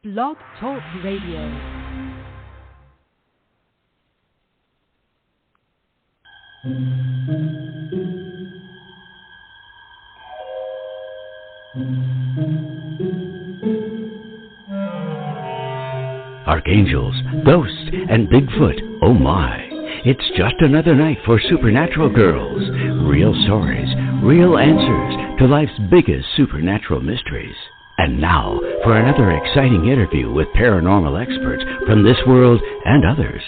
Blog Talk Radio. Archangels, ghosts, and Bigfoot, oh my. It's just another night for Supernatural Girls. Real stories, real answers to life's biggest supernatural mysteries. And now for another exciting interview with paranormal experts from this world and others.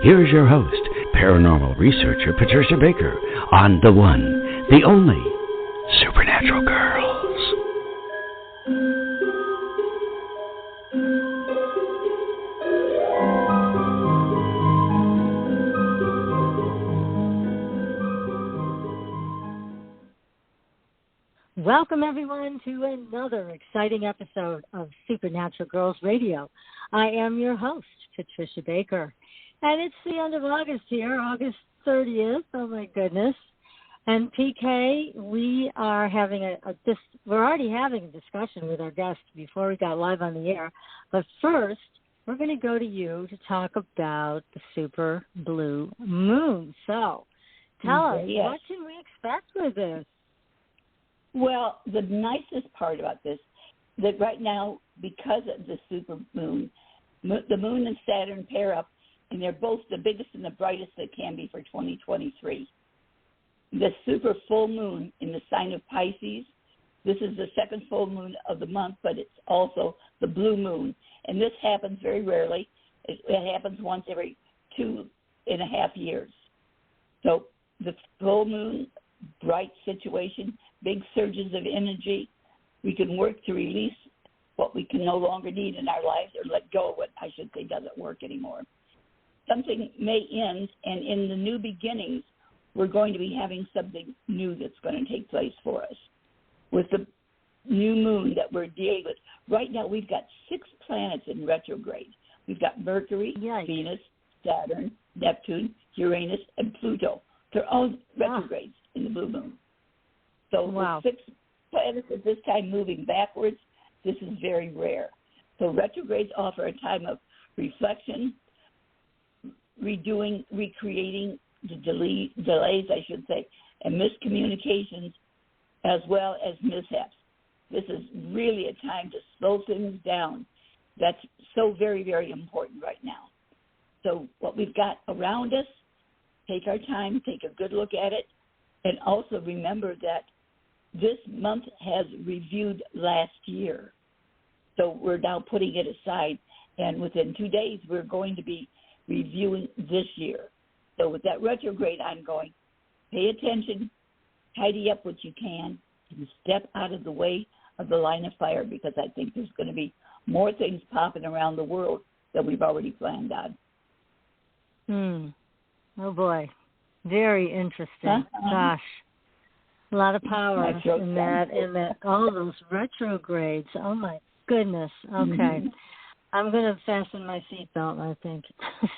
Here's your host, paranormal researcher Patricia Baker, on the one, the only Supernatural Girls. Welcome, everyone, to another exciting episode of Supernatural Girls Radio. I am your host, Patricia Baker, and it's the end of August here, August 30th. Oh, my goodness. And, PK, we are having we're already having a discussion with our guest before we got live on the air. But first, we're going to go to you to talk about the super blue moon. So tell us, what can we expect with this? Well, the nicest part about this, that right now, because of the super moon, the moon and Saturn pair up, and they're both the biggest and the brightest that can be for 2023. The super full moon in the sign of Pisces, this is the second full moon of the month, but it's also the blue moon. And this happens very rarely. It happens once every 2.5 years. So the full moon, bright situation, big surges of energy. We can work to release what we can no longer need in our lives, or let go of what I should say doesn't work anymore. Something may end, and in the new beginnings, we're going to be having something new that's going to take place for us. With the new moon that we're dealing with, right now we've got 6 planets in retrograde. We've got Mercury, Venus, Saturn, Neptune, Uranus, and Pluto. They're all retrogrades in the blue moon. So with 6 planets at this time moving backwards, this is very rare. So retrogrades offer a time of reflection, redoing, recreating the delays, I should say, and miscommunications, as well as mishaps. This is really a time to slow things down. That's so very, very important right now. So what we've got around us, take our time, take a good look at it, and also remember that this month has reviewed last year. So we're now putting it aside, and within 2 days, we're going to be reviewing this year. So with that retrograde ongoing, pay attention, tidy up what you can, and step out of the way of the line of fire, because I think there's going to be more things popping around the world that we've already planned on. Oh, boy. Very interesting. Gosh. A lot of power in that, all those retrogrades. Oh, my goodness. Okay. I'm going to fasten my seatbelt, I think.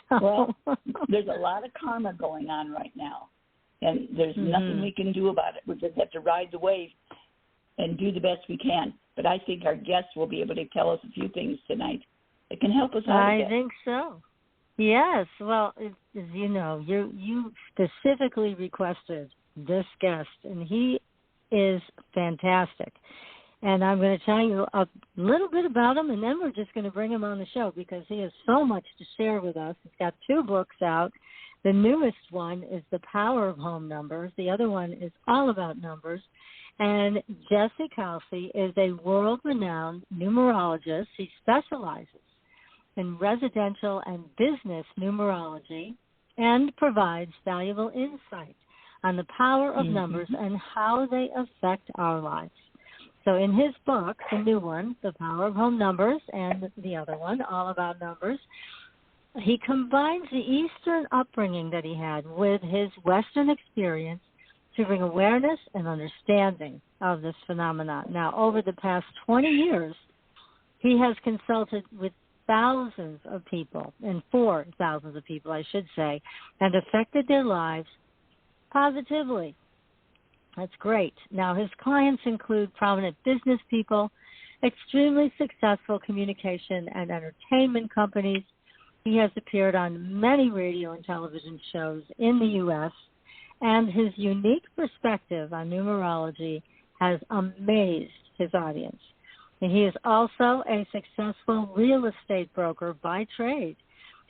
Well, there's a lot of karma going on right now, and there's nothing we can do about it. We just have to ride the wave and do the best we can. But I think our guests will be able to tell us a few things tonight that can help us out. I think so. Yes. Well, as you know, you specifically requested this guest, and he is fantastic. And I'm going to tell you a little bit about him, and then we're just going to bring him on the show because he has so much to share with us. He's got 2 books out. The newest one is The Power of Home Numbers. The other one is all about numbers. And Jesse Kalsi is a world-renowned numerologist. He specializes in residential and business numerology and provides valuable insight on the power of numbers and how they affect our lives. So in his book, the new one, The Power of Home Numbers, and the other one, All About Numbers, he combines the Eastern upbringing that he had with his Western experience to bring awareness and understanding of this phenomenon. Now, over the past 20 years, he has consulted with thousands of people, and for thousands of people, I should say, and affected their lives positively. That's great. Now, his clients include prominent business people, extremely successful communication and entertainment companies. He has appeared on many radio and television shows in the U.S., and his unique perspective on numerology has amazed his audience. And he is also a successful real estate broker by trade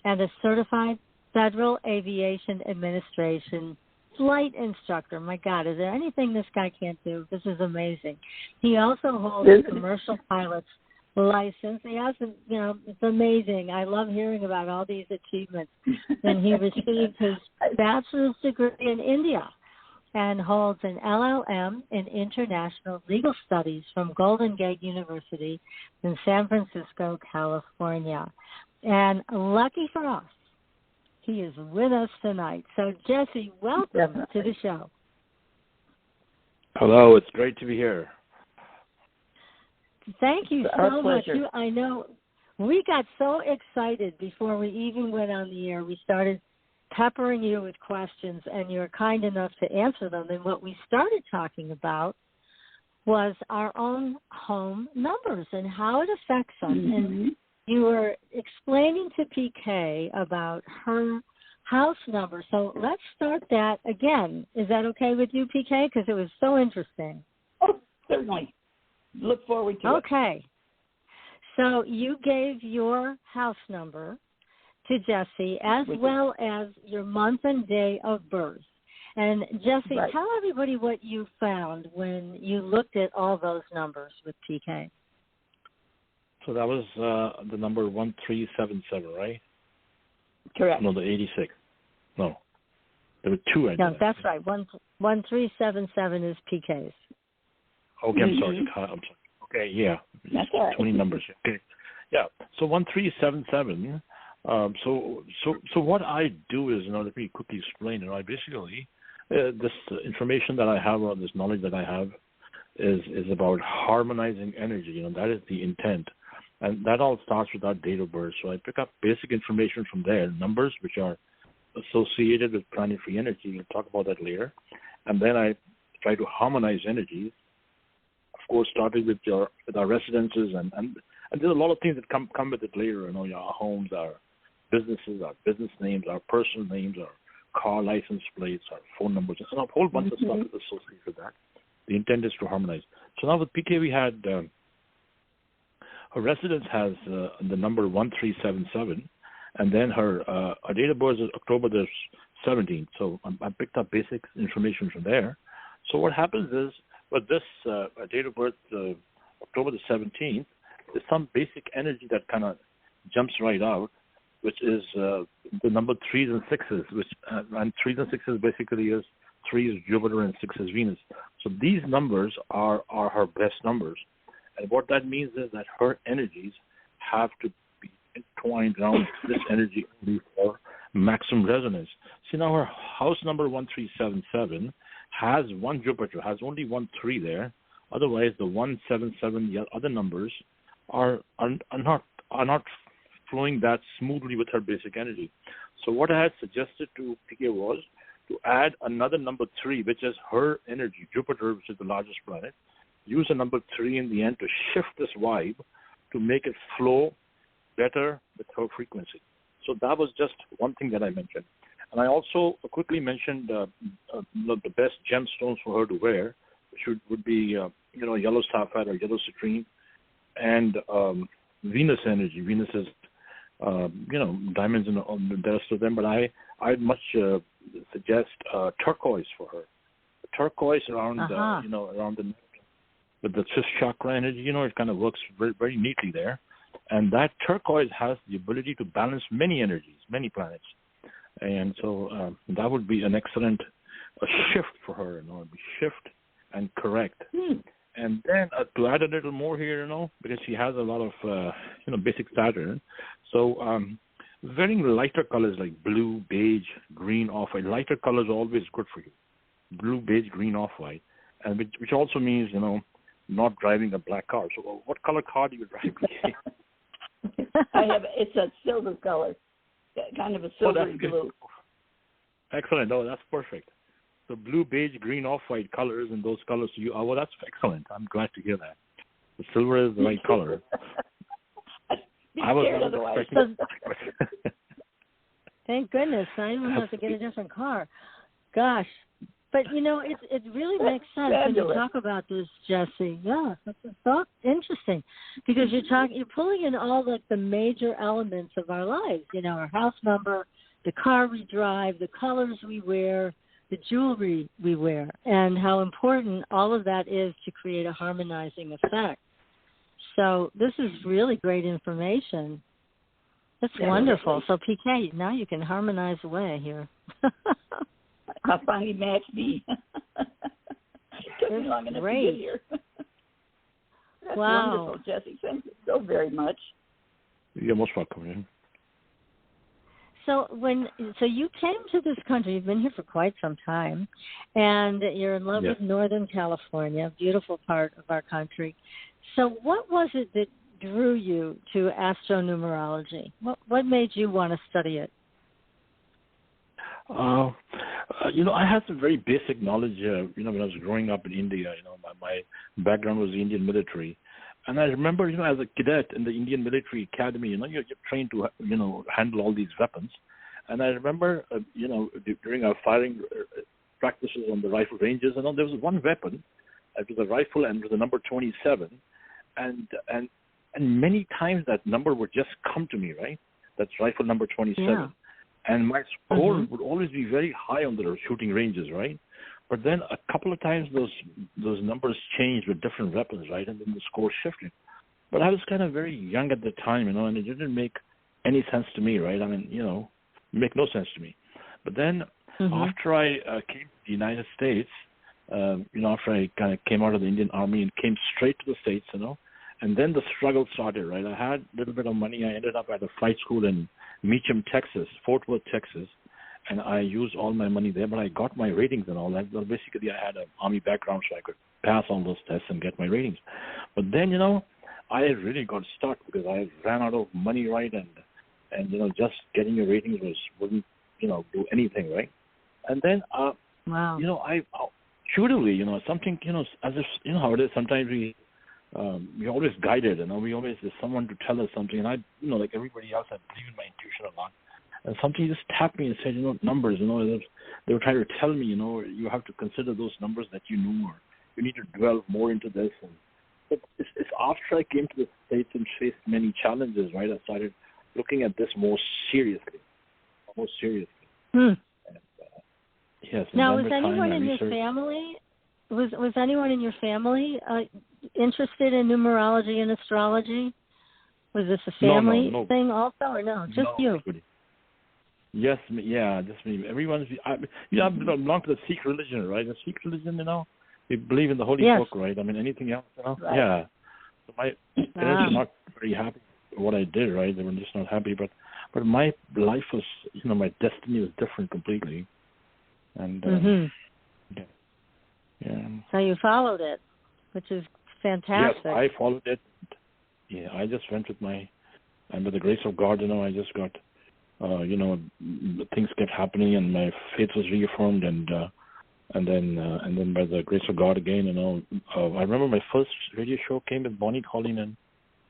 and a certified Federal Aviation Administration flight instructor. My God, is there anything this guy can't do? This is amazing. He also holds a commercial pilot's license. He has, it's amazing. I love hearing about all these achievements. And he received his bachelor's degree in India and holds an LLM in International Legal Studies from Golden Gate University in San Francisco, California. And lucky for us, he is with us tonight. So, Jesse, welcome to the show. Hello, it's great to be here. Thank you so much. Pleasure. I know we got so excited before we even went on the air. We started peppering you with questions, and you were kind enough to answer them. And what we started talking about was our own home numbers and how it affects us. Mm-hmm. And you were explaining to PK about her house number. So let's start that again. Is that okay with you, PK? Because it was so interesting. Oh, certainly. Look forward to it. Okay. So you gave your house number to Jesse as well as your month and day of birth. And Jesse, tell everybody what you found when you looked at all those numbers with PK. So that was the number 1377, right? Correct. No, the 86. No. There were two. No, that's right. 1377 is PK's. Okay, I'm sorry. Okay, yeah. That's all right. 20 numbers. Okay. Yeah. So 1377. So what I do is, let me quickly explain. I basically, this information that I have, or this knowledge that I have, is about harmonizing energy. That is the intent, and that all starts with our date of birth. So I pick up basic information from there, numbers which are associated with planetary energy. We'll talk about that later, and then I try to harmonize energies. Of course, starting with our residences, and there's a lot of things that come with it later. Our homes, our businesses, our business names, our personal names, our car license plates, our phone numbers, and a whole bunch of stuff is associated with that. The intent is to harmonize. So now with PK, we had her residence has the number 1377, and then her date of birth is October the 17th. So I picked up basic information from there. So what happens is, with this date of birth, October the 17th, there's some basic energy that kind of jumps right out, which is the number 3s and 6s, and 3s and 6s basically is 3 is Jupiter and 6 is Venus. So these numbers are her best numbers. And what that means is that her energies have to be entwined around this energy only for maximum resonance. See, now her house number 1377 has one Jupiter, has only 1 3 there. Otherwise, the 177, the other numbers are not flowing that smoothly with her basic energy. So what I had suggested to PK was to add another number 3, which is her energy, Jupiter, which is the largest planet. Use a number 3 in the end to shift this vibe to make it flow better with her frequency. So that was just one thing that I mentioned. And I also quickly mentioned the best gemstones for her to wear, which would be yellow sapphire or yellow citrine, and Venus energy. Venus is diamonds and the rest of them, but I'd much suggest turquoise for her. The turquoise around around the with the fifth chakra energy, it kind of works very, very neatly there. And that turquoise has the ability to balance many energies, many planets. And so that would be an excellent shift for her, It would be shift and correct. And then to add a little more here, because she has a lot of, basic Saturn. So wearing lighter colors like blue, beige, green, off-white. Lighter colors are always good for you. Blue, beige, green, off-white. And which also means, not driving a black car. So what color car do you drive? It's a silver color, kind of a silver blue. Excellent. That's perfect. So blue, beige, green, off-white colors, and those colors to you. Well, that's excellent. I'm glad to hear that. Silver is the right color. I was expecting. Thank goodness I don't have to get a different car. Gosh, but it really makes sense when you talk about this, Jesse. Yeah, that's so interesting because you're pulling in all the major elements of our lives. Our house number, the car we drive, the colors we wear, the jewelry we wear, and how important all of that is to create a harmonizing effect. So this is really great information. That's wonderful. So, PK, now you can harmonize away here. I finally matched me. Took me long enough to get here. That's wonderful, Jesse. Thank you so very much. You're most welcome. Yeah. So you came to this country. You've been here for quite some time, and you're in love with Northern California, a beautiful part of our country. So what was it that drew you to astronumerology? What made you want to study it? I had some very basic knowledge, when I was growing up in India. My background was the Indian military. And I remember, as a cadet in the Indian Military Academy, you're trained to, handle all these weapons. And I remember, during our firing practices on the rifle ranges, there was one weapon. It was a rifle and it was the number 27. And many times that number would just come to me, right? That's rifle number 27. Yeah. And my score would always be very high on the shooting ranges, right? But then a couple of times those numbers changed with different weapons, right? And then the score shifted. But I was kind of very young at the time, and it didn't make any sense to me, right? Make no sense to me. But then after I came to the United States, after I kind of came out of the Indian Army and came straight to the States, and then the struggle started, right? I had a little bit of money. I ended up at a flight school in Meacham, Texas, Fort Worth, Texas. And I used all my money there, but I got my ratings and all that. Well, basically, I had an Army background, so I could pass all those tests and get my ratings. But then, I really got stuck because I ran out of money, right? And just getting your ratings wouldn't, do anything, right? And then, I intuitively, something, as if, how it is, sometimes we're always guided, we always, there's someone to tell us something. And I, like everybody else, I believe in my intuition a lot. And something just tapped me and said, numbers, they were trying to tell me, you have to consider those numbers that you know, or you need to delve more into this. But it's after I came to the States and faced many challenges, right, I started looking at this more seriously. And, yes. Now, was anyone in your family, was anyone in your family interested in numerology and astrology? Was this a family thing also, or no? Just you? Nobody. Yes, just me. Everyone's. I belong to the Sikh religion, right? The Sikh religion, we believe in the Holy Book, right? Anything else, Right. Yeah. So my parents were not very happy with what I did, right? They were just not happy. But my life was, my destiny was different completely. And So you followed it, which is fantastic. Yes, I followed it. Yeah, I just went and with the grace of God, I just got. Things kept happening, and my faith was reaffirmed, and then by the grace of God again, I remember my first radio show came with Bonnie Colleen in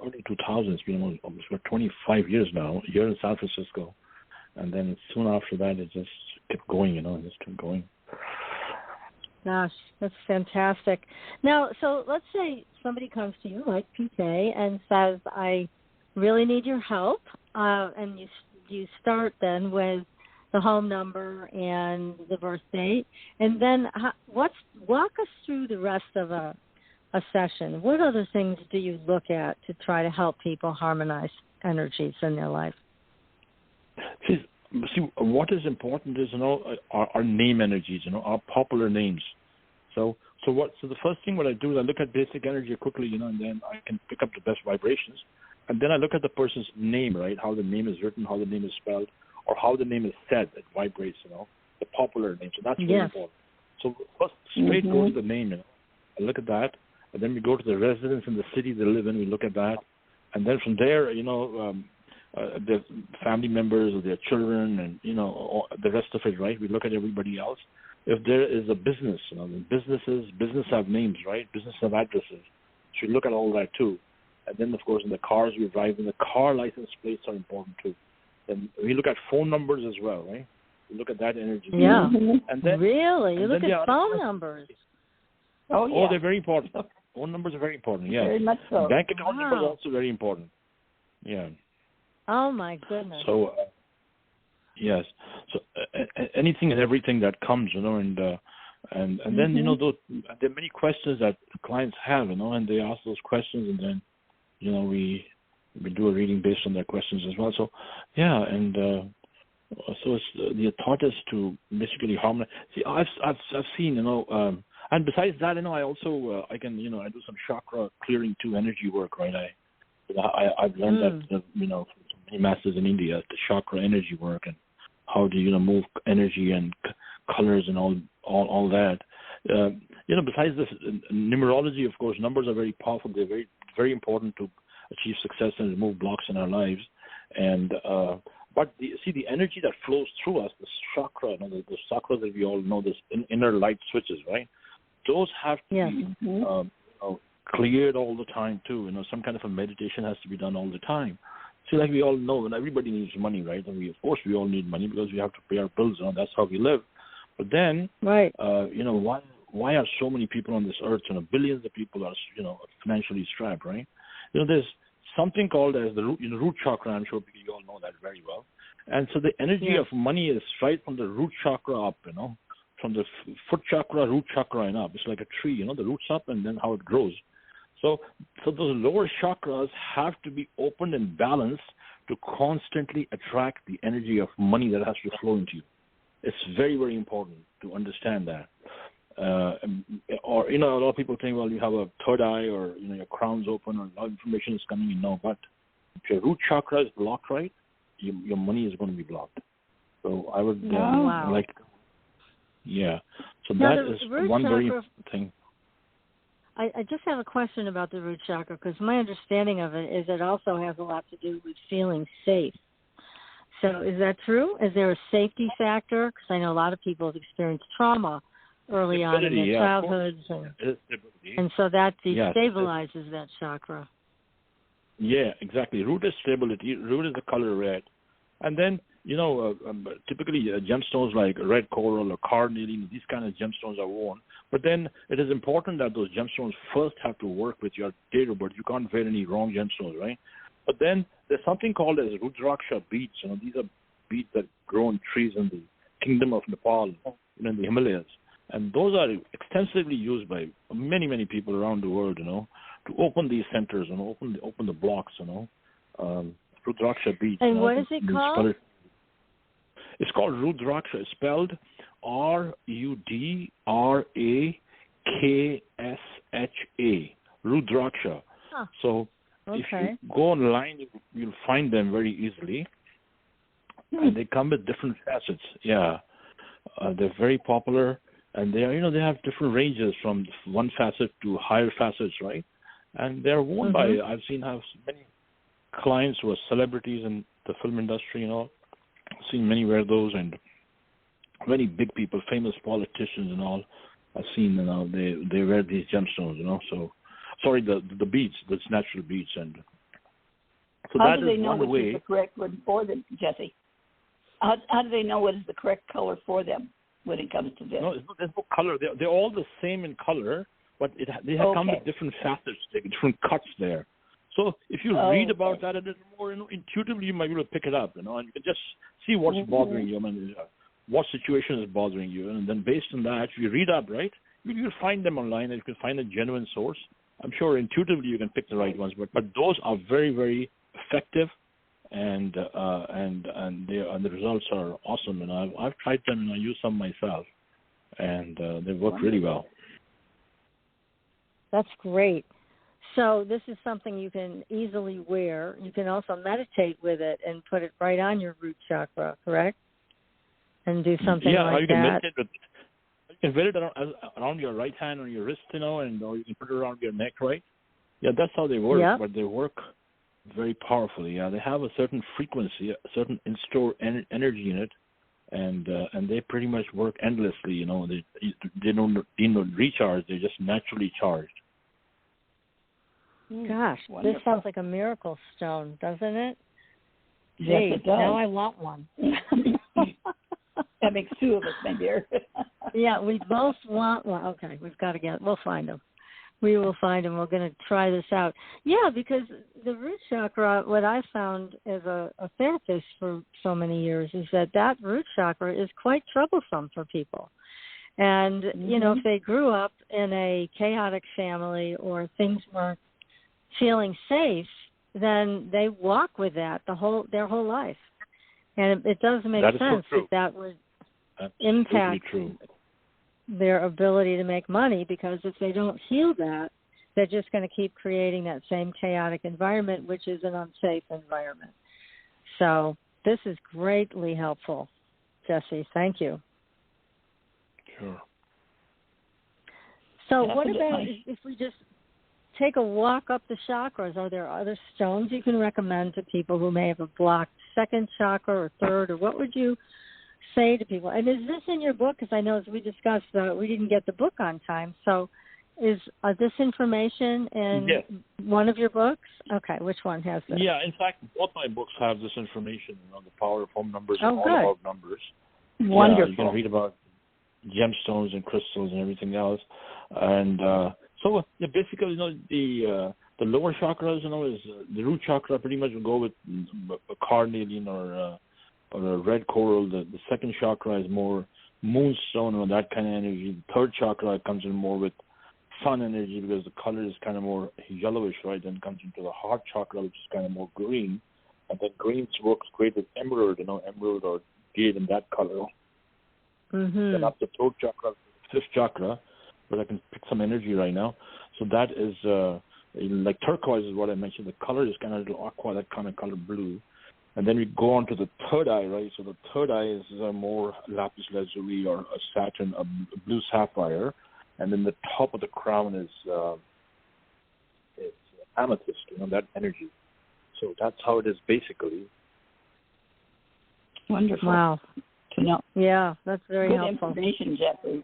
early 2000s. Almost for 25 years now, here in San Francisco, and then soon after that, it just kept going. It just kept going. Gosh, that's fantastic. Now, so let's say somebody comes to you like PK and says, "I really need your help," and you start then with the home number and the birth date, and then walk us through the rest of a session. What other things do you look at to try to help people harmonize energies in their life? See, what is important is our name energies, our popular names. So the first thing what I do is I look at basic energy quickly, and then I can pick up the best vibrations. And then I look at the person's name, right? How the name is written, how the name is spelled, or how the name is said. It vibrates, the popular name. So that's very important. So first, straight go to the name. I look at that, and then we go to the residence in the city they live in. We look at that, and then from there, the family members or their children, and the rest of it, right? We look at everybody else. If there is a business, businesses have names, right? Business have addresses. So we look at all that too. And then, of course, in the cars we drive, in the car license plates are important too. Then we look at phone numbers as well, right? We look at that energy. Yeah. And then, really? You and look then at phone numbers. Oh, yeah. Oh, they're very important. Phone numbers are very important, yes. Very much so. Bank account numbers are also very important. Yeah. Oh, my goodness. So, yes. So anything and everything that comes, you know, and then, you know, there are many questions that clients have, you know, and they ask those questions, and then, you know, we do a reading based on their questions as well. So, yeah, and so it's the thought is to basically harmonize. See, I've seen, you know, and besides that, you know, I also I can, you know, I do some chakra clearing too, energy work, right? I've learned that, you know, from many masters in India, the chakra energy work and how to, you know, move energy and colors and all that. You know, besides this, numerology, of course, numbers are very powerful. They're very, very important to achieve success and remove blocks in our lives. And but the energy that flows through us, the chakra, you know, the chakras that we all know, this inner light switches, right? Those have to be you know, cleared all the time too. You know, some kind of a meditation has to be done all the time. See, like we all know, and everybody needs money, right? And of course, we all need money because we have to pay our bills. You know, that's how we live. But then, you know, why are so many people on this earth? You know, billions of people are, you know, financially strapped, right? You know, there's something called as the root chakra. I'm sure you all know that very well. And so the energy of money is right from the root chakra up, you know, from the foot chakra, root chakra, and up. It's like a tree, you know, the roots up and then how it grows. So those lower chakras have to be opened and balanced to constantly attract the energy of money that has to flow into you. It's very, very important to understand that. Or, you know, a lot of people think, well, you have a third eye or, you know, your crown's open or a lot of information is coming in. No, but if your root chakra is blocked right, your money is going to be blocked. So I would So now, that is one very important thing. I just have a question about the root chakra because my understanding of it is it also has a lot to do with feeling safe. So is that true? Is there a safety factor? Because I know a lot of people have experienced trauma early on in their childhoods. And so that destabilizes that chakra. Yeah, exactly. Root is stability. Root is the color red. And then, you know, typically gemstones like red coral or carnelian, these kind of gemstones are worn. But then it is important that those gemstones first have to work with your date of birth. You can't wear any wrong gemstones, right? But then there's something called as Rudraksha beads. You know, these are beads that grow in trees in the kingdom of Nepal, you know, in the Himalayas. And those are extensively used by many, many people around the world, you know, to open these centers and open the blocks, you know. Rudraksha beads. And what is it called? It's called Rudraksha. It's spelled Rudraksha. Rudraksha. Huh. So if you go online, you'll find them very easily. And they come with different facets. Yeah. They're very popular. And they are, you know, they have different ranges from one facet to higher facets, right? And they're worn by, I've have many clients who are celebrities in the film industry, you know. I've seen many wear those, and many big people, famous politicians and all. I've seen, you know, they wear these gemstones, you know. So, sorry, the beads, that's natural beads, and so how that do they is know one which way. is the correct one for them, Jesse? How do they know what is the correct color for them when it comes to this? No, there's no color. They're all the same in color, but they have come with different facets, different cuts there. So if you read about that a little more, you know, intuitively you might be able to pick it up, you know, and you can just see what's bothering you, I mean, what situation is bothering you, and then based on that, if you read up, right, you'll find them online, and you can find a genuine source. I'm sure intuitively you can pick the right ones, but those are very, very effective, and the results are awesome, and I've tried them, and I use some myself, and they work really well. That's great. So this is something you can easily wear. You can also meditate with it and put it right on your root chakra, correct? And do something like you can that. meditate with it. You can wear it around your right hand or your wrist, you know, and or you can put it around your neck, right? Yeah, that's how they work. Yeah. But they work very powerfully. Yeah, they have a certain frequency, a certain in-store energy in it, and they pretty much work endlessly. You know, they don't recharge. They're just naturally charged. Gosh, Wonderful. this sounds like a miracle stone, doesn't it? Yes, it does. Now I want one. That makes two of us, my dear. Yeah, we both want one. Okay, we'll find them. We will find them. We're going to try this out. Yeah, because the root chakra, what I found as a therapist for so many years is that root chakra is quite troublesome for people. And, you know, if they grew up in a chaotic family or things weren't feeling safe, then they walk with that their whole life. And it does make sense that would impact their ability to make money, because if they don't heal that, they're just going to keep creating that same chaotic environment, which is an unsafe environment. So this is greatly helpful, Jesse. Thank you. Sure. So what about if we just take a walk up the chakras? Are there other stones you can recommend to people who may have a blocked second chakra or third, or what would you say to people? And is this in your book? Because I know, as we discussed, we didn't get the book on time. So is this information in one of your books? Okay, which one has this? Yeah, in fact, both my books have this information on the power of home numbers and all good. about numbers. Wonderful. You can read about gemstones and crystals and everything else. And so basically, you know, the lower chakras, you know, is the root chakra pretty much will go with a carnelian or a red coral. The second chakra is more moonstone or that kind of energy. The third chakra comes in more with sun energy, because the color is kind of more yellowish, right? Then comes into the heart chakra, which is kind of more green. And then greens works great with emerald, you know, emerald or jade in that color. Then up the throat chakra, fifth chakra, but I can pick some energy right now. So that is like turquoise is what I mentioned. The color is kind of a little aqua, that kind of color blue. And then we go on to the third eye, right? So the third eye is more lapis lazuli or a Saturn, a blue sapphire. And then the top of the crown is amethyst, you know, that energy. So that's how it is basically. Wonderful. Wow. To know. Yeah, that's very Good helpful. information, Jesse.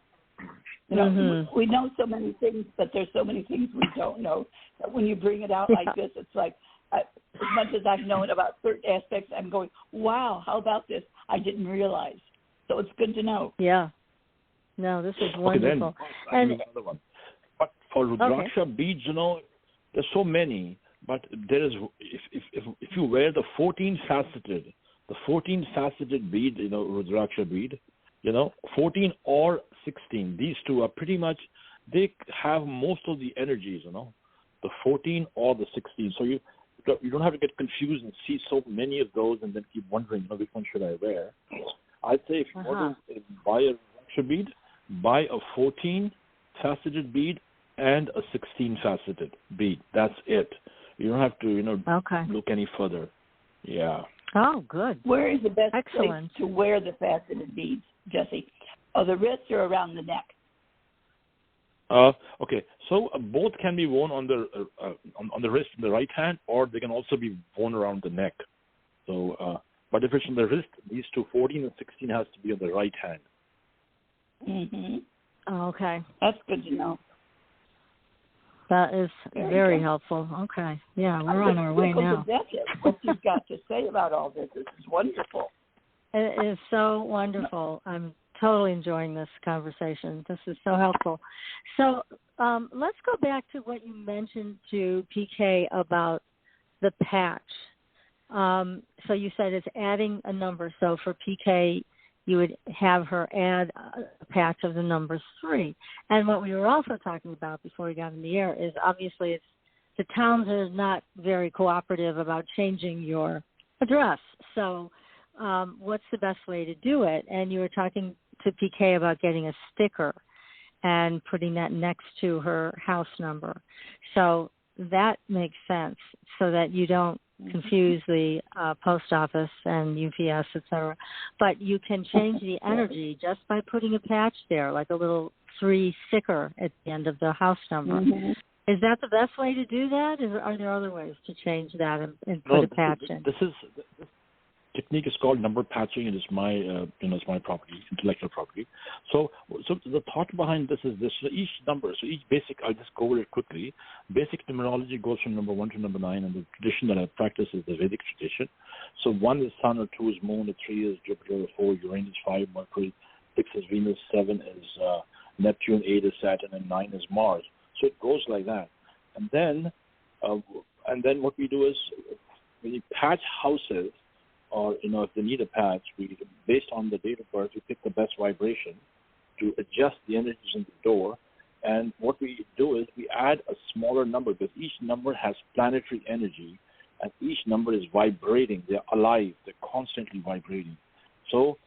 You know, we know so many things, but there's so many things we don't know. That when you bring it out like this, it's like, as much as I've known about certain aspects, I'm going, wow, how about this? I didn't realize. So it's good to know. Yeah. No, this is wonderful. And another one. But for Rudraksha beads, you know, there's so many. But there is, if you wear the 14 faceted bead, you know, Rudraksha bead, you know, 14 or 16, these two are pretty much, they have most of the energies, you know, the 14 or the 16. So you don't have to get confused and see so many of those and then keep wondering, you know, which one should I wear. I'd say if you want to buy a Rudraksha bead, buy a 14 faceted bead and a 16 faceted bead. That's it. You don't have to, you know, look any further. Yeah. Oh, good. Where is the best place Excellent. to wear the faceted beads, Jesse? Oh, the wrist or around the neck? Okay, so both can be worn on the wrist in the right hand, or they can also be worn around the neck. So, but if it's on the wrist, these two, 14 and 16, has to be on the right hand. Oh, okay. That's good to know. That is very helpful. Okay. Yeah, we're on our way now. What you've got to say about all this. This is wonderful. It is so wonderful. I'm totally enjoying this conversation. This is so helpful. So let's go back to what you mentioned to PK about the patch. So you said it's adding a number. So for PK, you would have her add a patch of the number 3. And what we were also talking about before we got in the air is obviously the towns are not very cooperative about changing your address. So what's the best way to do it? And you were talking to PK about getting a sticker and putting that next to her house number. So that makes sense, so that you don't confuse the post office and UPS, etc. But you can change the energy just by putting a patch there, like a little 3 sticker at the end of the house number. Is that the best way to do that? Are there other ways to change that and put a patch in? This technique is called number patching. It is my, it's my property, intellectual property. So the thought behind this is this. So each number, so each basic, I'll just go over it quickly. Basic numerology goes from number 1 to number 9, and the tradition that I practice is the Vedic tradition. So 1 is Sun, or 2 is Moon, or 3 is Jupiter, or 4 Uranus, 5 Mercury, 6 is Venus, 7 is Neptune, 8 is Saturn, and 9 is Mars. So it goes like that. And then what we do is when you patch houses, or if they need a patch, we, based on the date of birth, we pick the best vibration to adjust the energies in the door. And what we do is we add a smaller number, because each number has planetary energy, and each number is vibrating. They're alive. They're constantly vibrating. So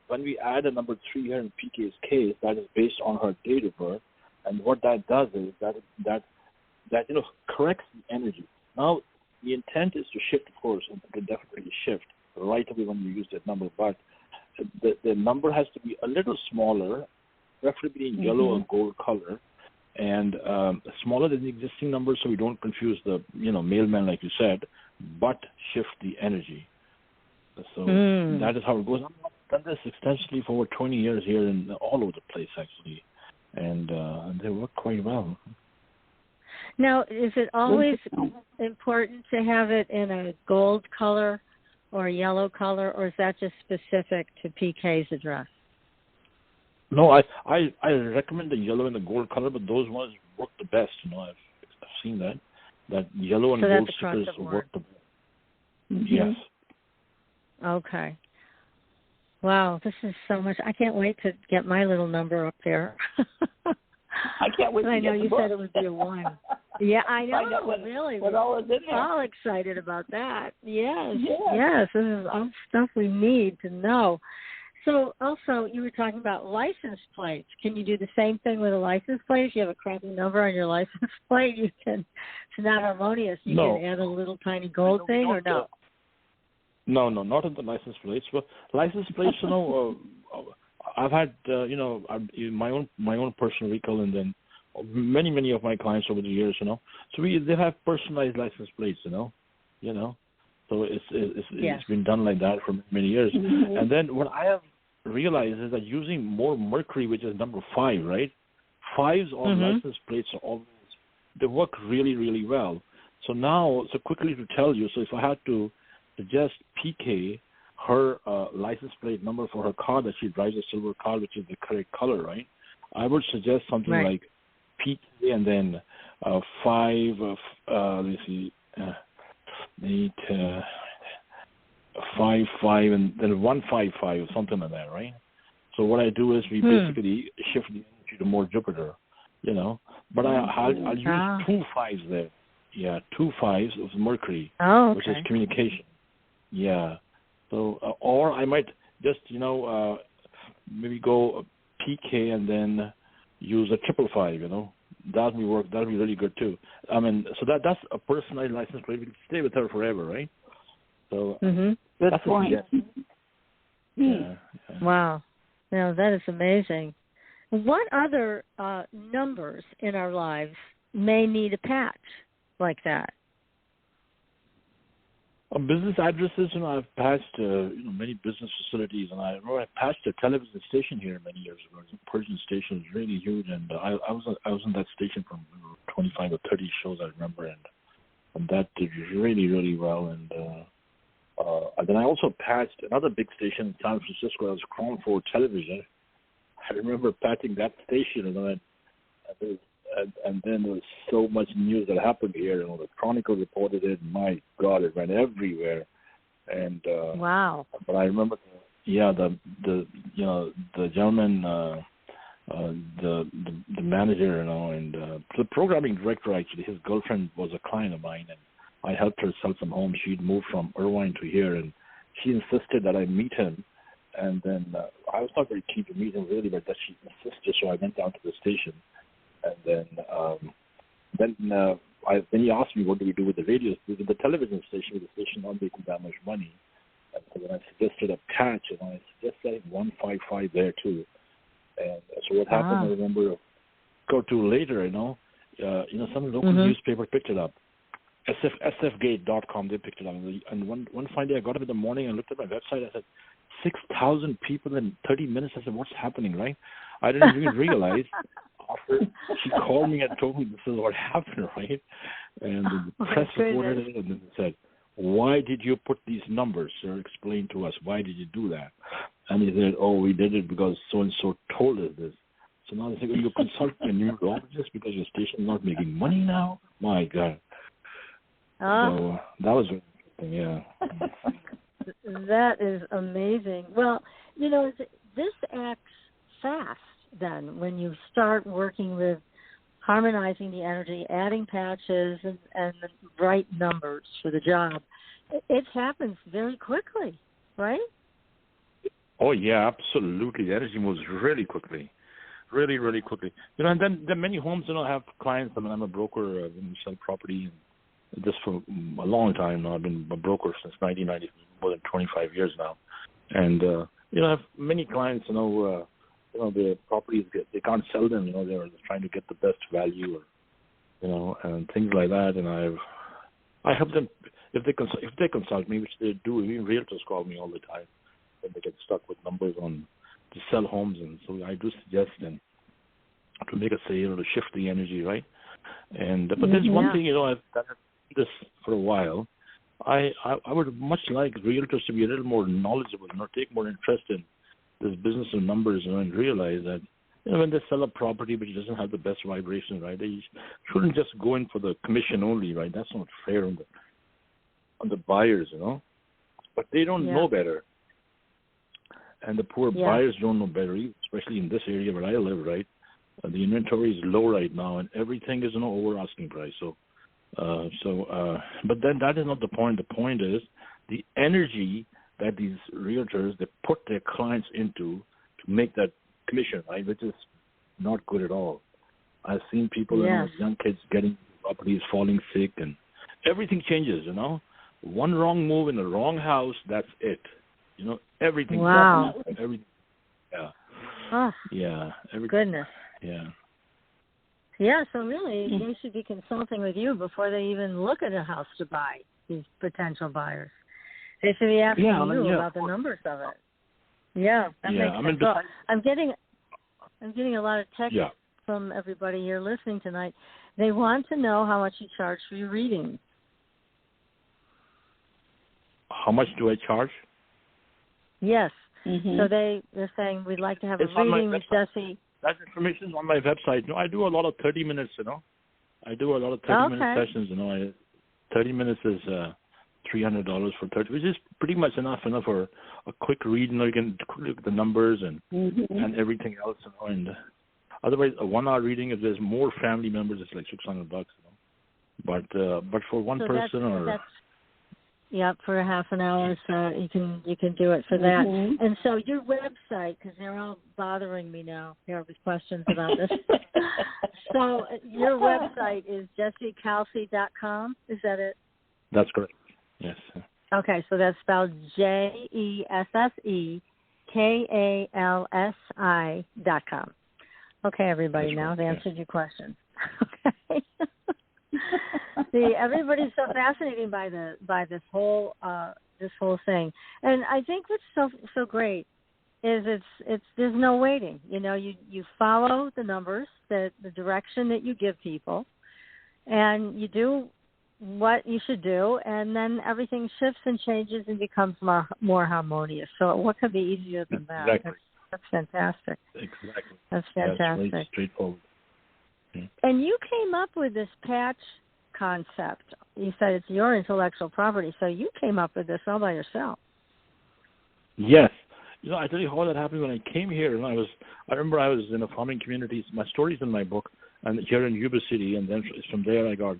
when we add a number 3 here in PK's case, that is based on her date of birth. And what that does is that corrects the energy. Now, the intent is to shift, of course, and to definitely shift right away when you use that number. But the number has to be a little smaller, preferably in yellow or gold color, and smaller than the existing number, so we don't confuse the mailman, like you said, but shift the energy. So that is how it goes. I've done this extensively for over 20 years here and all over the place, actually, and they work quite well. Now, is it always important to have it in a gold color or a yellow color, or is that just specific to PK's address? No, I recommend the yellow and the gold color, but those ones work the best. I've seen that yellow and gold stickers work the best. Yes. Okay. Wow, this is so much. I can't wait to get my little number up there. I can't wait. I know you said it would be a 1. Yeah, I know. Really, what all is in there. All excited about that. Yes. This is all stuff we need to know. So, also, you were talking about license plates. Can you do the same thing with a license plate? If you have a crappy number on your license plate, it's not harmonious. You can add a little tiny gold thing, or no? No, not on the license plates. But license plates, I've had my own personal vehicle, and then many of my clients over the years, so they have personalized license plates, so it's been done like that for many years. And then what I have realized is that using more mercury, which is number 5, right? 5s on license plates are always, they work really, really well. So now, quickly to tell you, so if I had to suggest PK her license plate number for her car that she drives, a silver car, which is the correct color, right? I would suggest something like PK and then 5, let's see, 8, 5, 5, and then 155 or something like that, right? So what I do is we basically shift the energy to more Jupiter, But I'll use 2 5s there. Yeah, 2 5s of Mercury, which is communication. Yeah. So, or I might just, maybe go PK and then use a 555, That will work. That will be really good too. I mean, so that's a personalized license plate. We can stay with her forever, right? So that's a point. Yeah. Wow. Now that is amazing. What other numbers in our lives may need a patch like that? Business addresses, I've patched many business facilities, and I remember I patched a television station here many years ago. It was a Persian station. It was really huge, and I was on that station for 25 or 30 shows, I remember, and that did really, really well. And then I also patched another big station in San Francisco. That was Crown 4 Television. I remember patching that station, and then there was so much news that happened here. The Chronicle reported it. My God, it went everywhere. And wow! But I remember, the gentleman, the manager, and the programming director. Actually, his girlfriend was a client of mine, and I helped her sell some homes. She'd moved from Irvine to here, and she insisted that I meet him. And then I was not very keen to meet him really, but that she insisted, so I went down to the station. And then he asked me, what do we do with the radio, with the television station, with the station not making that much money. And so then I suggested a patch, and I suggested 155 there too. And so what happened, I remember, go to later, some local newspaper picked it up. sfgate.com, they picked it up. And one fine day I got up in the morning and looked at my website. I said, 6,000 people in 30 minutes. I said, what's happening, right? I didn't even realize. After she called me and told me this is what happened, right? And the press reported it, and then said, "Why did you put these numbers, sir? Explain to us. Why did you do that?" And he said, "Oh, we did it because so-and-so told us this." So now they say, "You consult a numerologist because your station is not making money now?" My God. So that was interesting, yeah. That is amazing. Well, this acts fast then when you start working with harmonizing the energy, adding patches and the right numbers for the job. It happens very quickly, right? Oh, yeah, absolutely. The energy moves really quickly. Really, really quickly. And then many homes, have clients. I mean, I'm a broker. I've been selling property just for a long time now. I've been a broker since 1990, more than 25 years now. And, I have many clients, the properties, they can't sell them, they're trying to get the best value or, and things like that. And I help them if they consult me, which they do. Even realtors call me all the time when they get stuck with numbers to sell homes. And so I do suggest them to make a sale or to shift the energy, right? And but there's one thing, I've done this for a while. I would much like realtors to be a little more knowledgeable, take more interest in this business of numbers, and realize that when they sell a property which doesn't have the best vibration, right, they shouldn't just go in for the commission only, right? That's not fair on the buyers, But they don't know better, and the poor buyers don't know better, especially in this area where I live, right? The inventory is low right now, and everything is over asking price. But then that is not the point. The point is the energy that these realtors, they put their clients into to make that commission, right, which is not good at all. I've seen people, young kids getting properties, falling sick, and everything changes, One wrong move in the wrong house, that's it. Everything. Wow. Everything. Yeah. Oh, yeah. Goodness. Yeah. Yeah, so really they should be consulting with you before they even look at a house to buy, these potential buyers. They should be asking you about the numbers of it. Yeah, that makes sense. Well, I'm getting a lot of text from everybody here listening tonight. They want to know how much you charge for your reading. How much do I charge? Yes. So they're saying we'd like to have a reading with Jesse. That information is on my website. I do a lot of 30 minutes, I do a lot of 30-minute sessions, 30 minutes is $300 for 30, which is pretty much enough for a quick read. You can look at the numbers and everything else. And otherwise, a 1-hour reading, if there's more family members, it's like $600. But for one person for a half an hour, so you can do it for that. And so your website, because they're all bothering me now here with questions about this. So your website is jessekalsi.com. Is that it? That's correct. Yes. Okay, so that's spelled JESSEKALSI.com. Okay, everybody, now I've answered your question. Okay. See, everybody's so fascinated by this whole thing, and I think what's so great is it's there's no waiting. You follow the numbers, the direction that you give people, and you do what you should do, and then everything shifts and changes and becomes more harmonious. So what could be easier than that? Exactly. That's fantastic. Exactly. That's fantastic. That's really straightforward. Yeah. And you came up with this patch concept. You said it's your intellectual property, so you came up with this all by yourself. Yes. I tell you how that happened when I came here, and I remember I was in a farming community. My story's in my book, and here in Yuba City, and then from there I got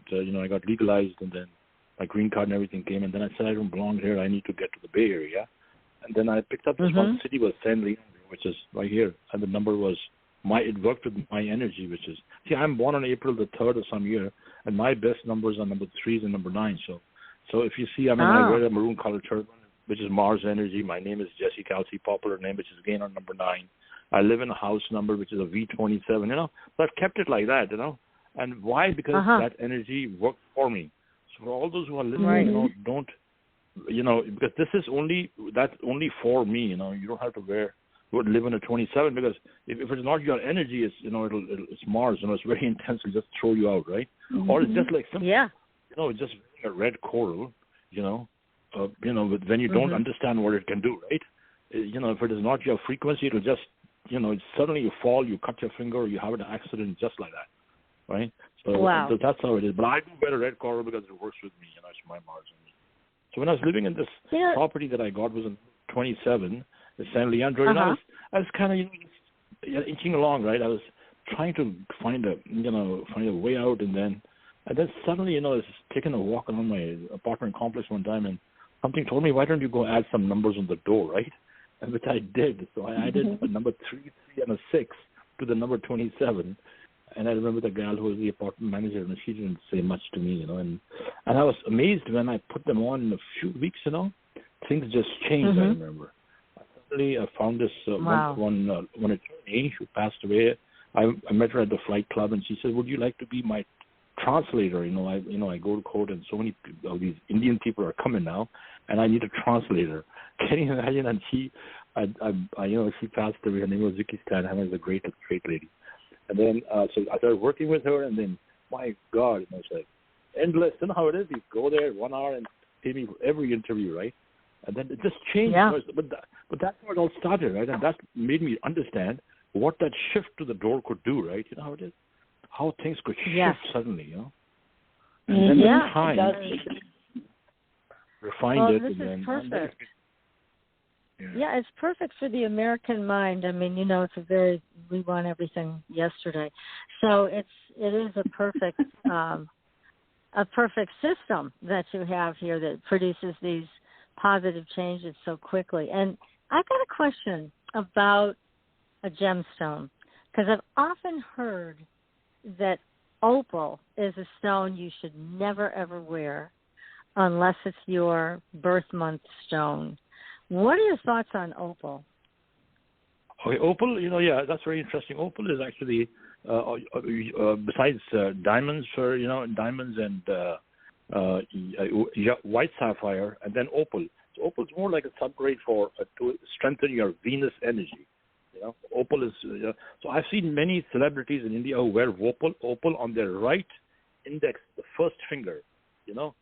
legalized, and then my green card and everything came, and then I said I don't belong here. I need to get to the Bay Area, and then I picked up this one city was San Leandro, which is right here, and the number was it worked with my energy, which is I'm born on April the 3rd of some year, and my best numbers are number 3s and number 9. So if you see, I wear a maroon colored turban, which is Mars energy. My name is Jesse Kalsi, popular name, which is again on number 9. I live in a house number, which is a V27, So I've kept it like that, And why? Because that energy worked for me. So for all those who are listening, don't, because this is only for me, You don't have to wear would live in a 27 because if it's not your energy, it's it's Mars. It's very intense. It'll just throw you out, right? Mm-hmm. Or it's just like some, just a red coral. When you don't understand what it can do, right? If it is not your frequency, it'll just suddenly you fall, you cut your finger, or you have an accident just like that, right? So, so that's how it is. But I do wear a red coral because it works with me. It's my Mars. So when I was living in this property that I got was in 27, the San Leandro, I was kind of inching along, right? I was trying to find a way out, and then suddenly, I was taking a walk around my apartment complex one time, and something told me, why don't you go add some numbers on the door, right? And which I did. So I added a number 3, and a 6 to the number 27. And I remember the girl who was the apartment manager, and she didn't say much to me, and I was amazed when I put them on in a few weeks, things just changed. I remember. Suddenly, I found this one attorney who passed away. I met her at the flight club, and she said, "Would you like to be my translator? I go to court, and so many of these Indian people are coming now, and I need a translator." Can you imagine? And she passed away. Her name was Vicky Stanham. Was a great lady. And then, so I started working with her, and then, my God, it's like endless. You know how it is? You go there 1 hour and pay me for every interview, right? And then it just changed. Yeah. But that's where it all started, right? And that made me understand what that shift to the door could do, right? You know how it is? How things could shift suddenly, And then the time refined it. This and is perfect. Yeah, it's perfect for the American mind. I mean, we want everything yesterday, so it is a perfect system that you have here that produces these positive changes so quickly. And I've got a question about a gemstone, because I've often heard that opal is a stone you should never ever wear unless it's your birth month stone. What are your thoughts on opal? Okay, opal, that's very interesting. Opal is actually, besides diamonds, diamonds and white sapphire, and then opal. So opal is more like a subgrade to strengthen your Venus energy. Opal is, so I've seen many celebrities in India who wear opal on their right index, the first finger.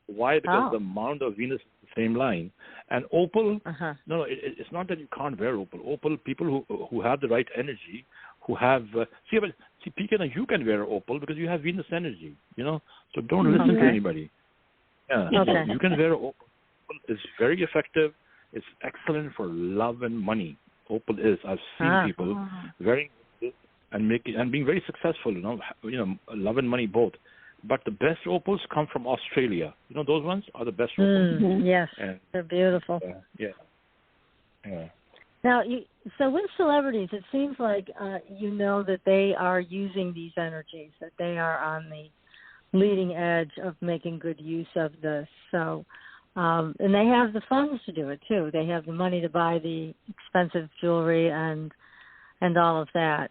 Why? Because the amount of Venus is the same line. And opal, it's not that you can't wear opal. Opal, people who have the right energy, who have, Pekina, you can wear opal because you have Venus energy, So don't listen to anybody. Yeah. Okay. You can wear opal. Opal is very effective. It's excellent for love and money. Opal is. I've seen people wearing it and being very successful, love and money both. But the best opals come from Australia. Those ones are the best opals. Yes, and they're beautiful. Yeah. Now, so with celebrities, it seems like that they are using these energies, that they are on the leading edge of making good use of this. So, and they have the funds to do it too. They have the money to buy the expensive jewelry and all of that.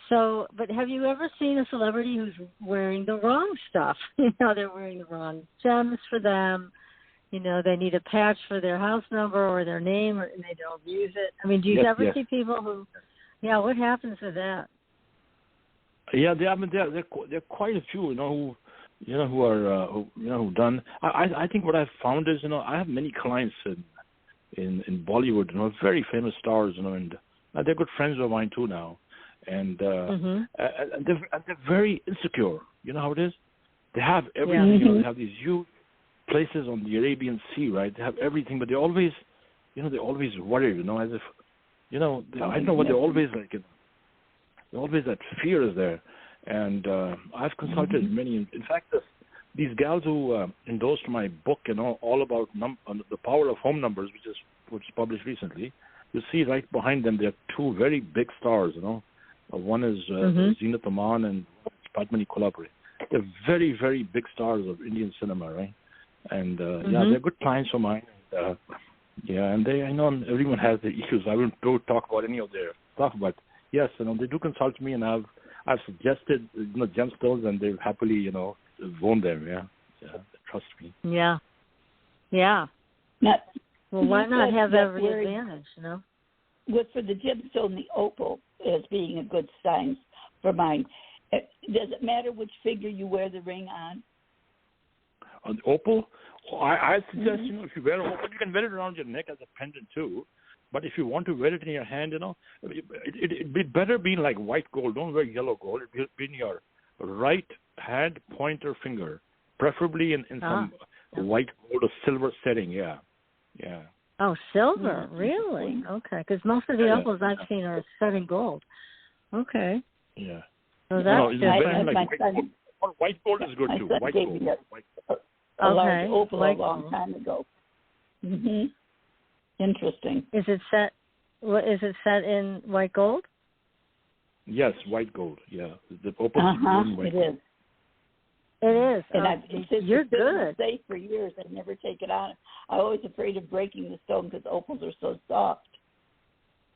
So, but have you ever seen a celebrity who's wearing the wrong stuff? They're wearing the wrong gems for them. They need a patch for their house number or their name, and they don't use it. I mean, do you ever see people who? Yeah, what happens to that? Yeah, there are quite a few, who've done. I think what I've found is, I have many clients in Bollywood, very famous stars, and they're good friends of mine too now. And they're very insecure. You know how it is? They have everything. They have these huge places on the Arabian Sea, right? They have everything, but they always, they're always worried, as if, I don't know what they're always like. Always that fear is there. And I've consulted many. In fact, these gals who endorsed my book, all about the power of home numbers, which was published recently, you see right behind them there are two very big stars, One is Zeenat Aman and Padmini Kolhapure. They're very, very big stars of Indian cinema, right? And they're good clients of mine. And I know everyone has their issues. I don't talk about any of their stuff, but yes, they do consult me, and I've suggested gemstones, and they've happily worn them. Yeah, trust me. Yeah. Well, why not have every advantage? for the gemstone, the opal as being a good sign for mine. Does it matter which finger you wear the ring on? On opal, I suggest if you wear opal, you can wear it around your neck as a pendant too. But if you want to wear it in your hand, it'd be better being like white gold. Don't wear yellow gold. It'd be in your right hand pointer finger, preferably in some white gold or silver setting. Yeah. Oh, silver, really? Okay, because most of the opals I've seen are set in gold. Okay. Yeah. So that's different. White gold is good too. White gold. A large opal a long time ago. Interesting. Is it set? Is it set in white gold? Yes, white gold. Yeah, the opal is in white gold. It is. And you're good. Safe for years. I've never taken on it. I'm always afraid of breaking the stone because opals are so soft.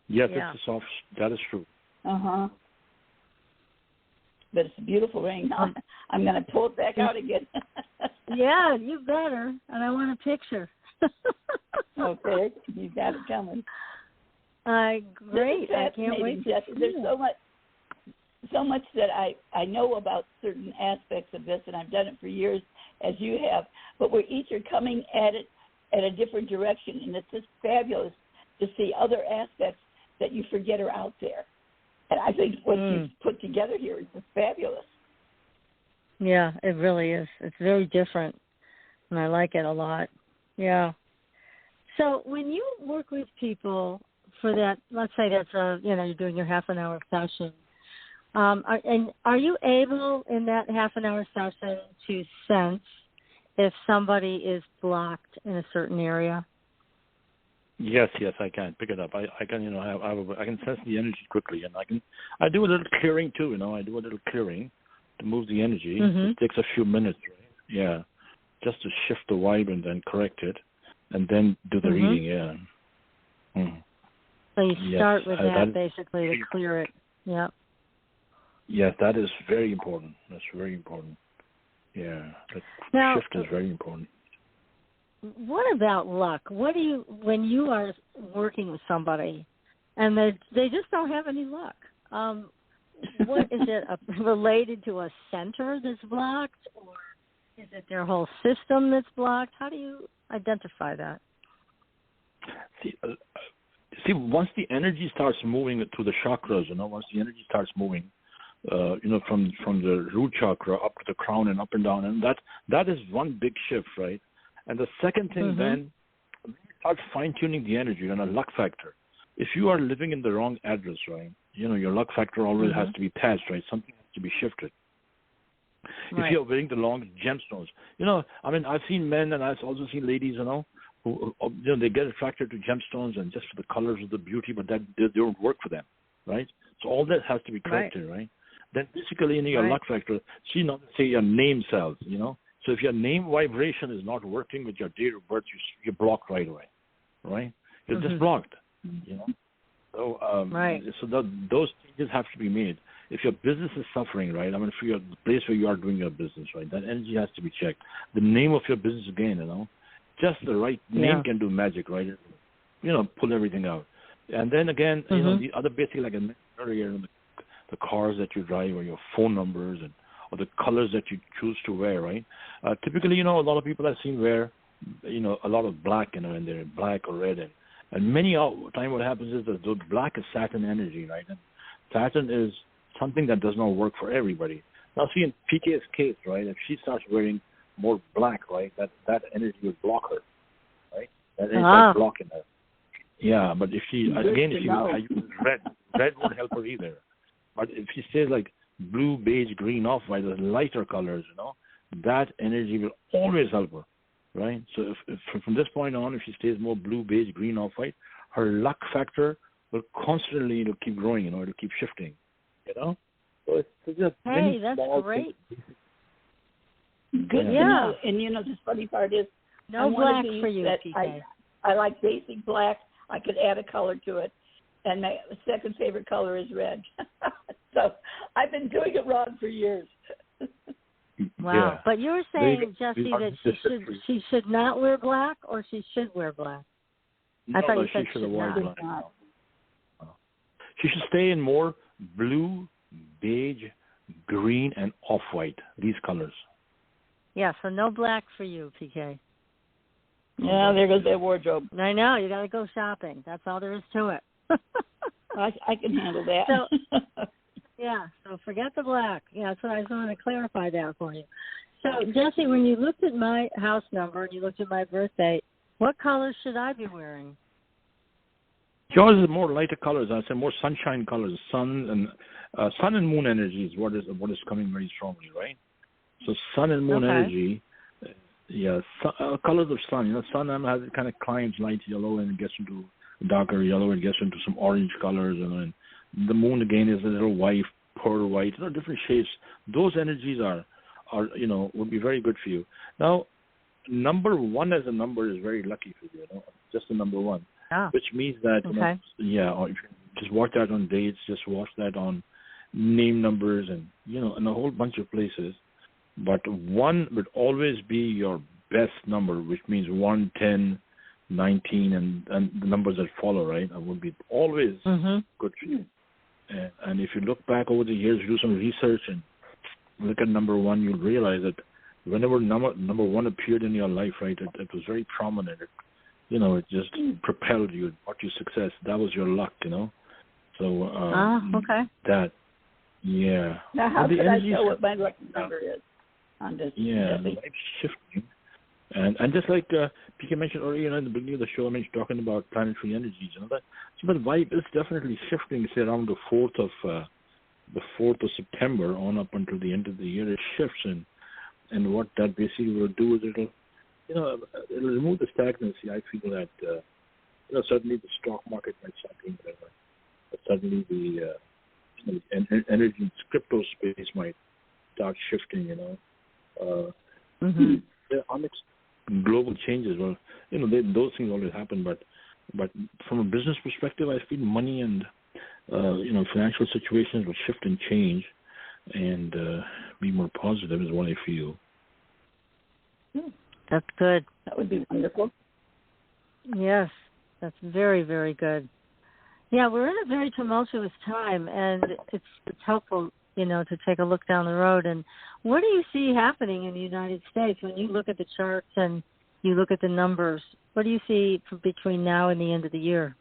Yes, it's a soft. That is true. But it's a beautiful ring. I'm going to pull it back out again. Yeah, you better. And I want a picture. Okay, you got it coming. Great. I can't wait to see There's so much that I know about certain aspects of this, and I've done it for years, as you have. But we each are coming at it at a different direction, and it's just fabulous to see other aspects that you forget are out there. And I think what you've put together here is just fabulous. Yeah, it really is. It's very different, and I like it a lot. Yeah. So when you work with people for that, let's say that's you're doing your half an hour session, are you able in that half an hour session to sense if somebody is blocked in a certain area? Yes, I can pick it up. I can, I can sense the energy quickly, and I do a little clearing too. I do a little clearing to move the energy. It takes a few minutes, right? Yeah, just to shift the vibe and then correct it, and then do the reading. Yeah. So you start with that basically to clear it. Yeah. Yes, that is very important. That's very important. Yeah, that shift is very important. What about luck? What do you, when you are working with somebody and they just don't have any luck? What is it related to a center that's blocked, or is it their whole system that's blocked? How do you identify that? See, once the energy starts moving through the chakras, once the energy starts moving, from the root chakra up to the crown and up and down, and that is one big shift, right? And the second thing then, start fine-tuning the energy and a luck factor. If you are living in the wrong address, right, your luck factor always has to be patched, right? Something has to be shifted. Right. If you're wearing the long gemstones, I've seen men and I've also seen ladies, who they get attracted to gemstones and just for the colors of the beauty, but that they don't work for them, right? So all that has to be corrected, right? Then basically in your luck factor, say your name cells, So if your name vibration is not working with your date of birth, you're blocked right away, right? You're just blocked, So, so those changes have to be made. If your business is suffering, right? For the place where you are doing your business, right? That energy has to be checked. The name of your business again, just the right name can do magic, right? Pull everything out. And then again, the other basic, like I mentioned earlier, the cars that you drive or your phone numbers or the colors that you choose to wear, right? Typically, a lot of people I've seen wear, a lot of black, and they're black or red. And many time what happens is that the black is Saturn energy, right? And Saturn is something that does not work for everybody. Now, see, in PK's case, right, if she starts wearing more black, right, that energy would block her, right? That energy is blocking her. Yeah, but if she, red won't help her either. But if she stays like blue, beige, green, off-white, the lighter colors, that energy will always help her, right? So if from this point on, if she stays more blue, beige, green, off-white, her luck factor will constantly keep growing, it'll keep shifting, So it's just that's great. Good to know. And the funny part is, no black for you, PK. I like basic black. I could add a color to it. And my second favorite color is red. So I've been doing it wrong for years. Wow. Yeah. But you were saying, Jesse, that she should not wear black, or she should wear black? No, I thought you said she should wear black. She should stay in more blue, beige, green, and off-white, these colors. Yeah, so no black for you, PK. Yeah, there goes their wardrobe. I know, you got to go shopping. That's all there is to it. I can handle that. So, yeah, so forget the black. Yeah, that's what I just wanted to clarify that for you. So, Jesse, when you looked at my house number and you looked at my birth date, what colors should I be wearing? Yours is more lighter colors. I say more sunshine colors. Sun and moon energy is what is coming very strongly, right? So sun and moon energy, colors of sun. Sun has it kind of climbs light yellow and gets into darker yellow and gets into some orange colors, and the moon again is a little white, pearl white, different shades. Those energies are would be very good for you. Now, number 1 as a number is very lucky for you. Just the number 1, which means that or if you just watch that on dates, just watch that on name numbers, and in a whole bunch of places. But 1 would always be your best number, which means 1, 10, 19, and the numbers that follow, right? That would be always good for you. And if you look back over the years, do some research and look at number 1, you'll realize that whenever number 1 appeared in your life, right, it was very prominent. It just propelled you, brought you success. That was your luck, So that, yeah. Now, how can I know what my lucky number is on this? Yeah, the life's shifting. And just like PK mentioned earlier, in the beginning of the show, I mentioned talking about planetary energies, that. So the vibe is definitely shifting. Say around the 4th of September on up until the end of the year, it shifts, and what that basically will do is it'll remove the stagnancy. I feel that certainly the stock market might start doing whatever, but suddenly the energy crypto space might start shifting. The global changes. Well, those things always happen, but from a business perspective, I feel money and financial situations will shift and change, and be more positive is what I feel. That's good. That would be wonderful. Yes, that's very, very good. Yeah, we're in a very tumultuous time, and it's helpful, to take a look down the road. And what do you see happening in the United States when you look at the charts and you look at the numbers? What do you see between now and the end of the year?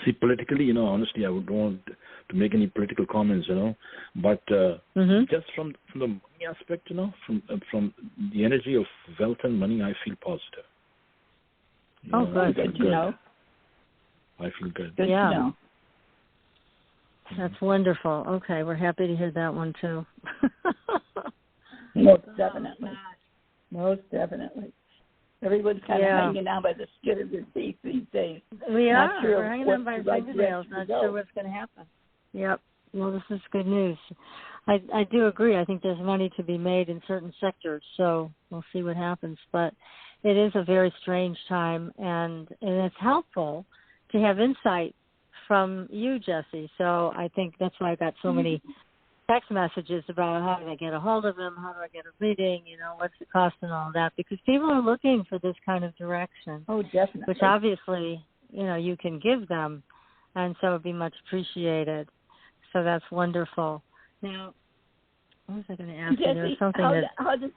See, politically, honestly, I would don't want to make any political comments, but just from the money aspect, from the energy of wealth and money, I feel positive. Good. Good to know. I feel good. Good to know. That's wonderful. Okay, we're happy to hear that one too. Most definitely. Everyone's kind of hanging out by the skin of their teeth these days. We are. We're hanging on by fingernails, not sure what's going to happen. Yep. Well, this is good news. I do agree. I think there's money to be made in certain sectors, so we'll see what happens. But it is a very strange time, and it's helpful to have insight from you, Jesse. So I think that's why I got so many text messages about how do I get a hold of him, how do I get a reading, what's the cost and all that, because people are looking for this kind of direction. Oh, definitely. Which obviously, you can give them, and so it would be much appreciated. So that's wonderful. Now, what was I going to ask you? There's something how does...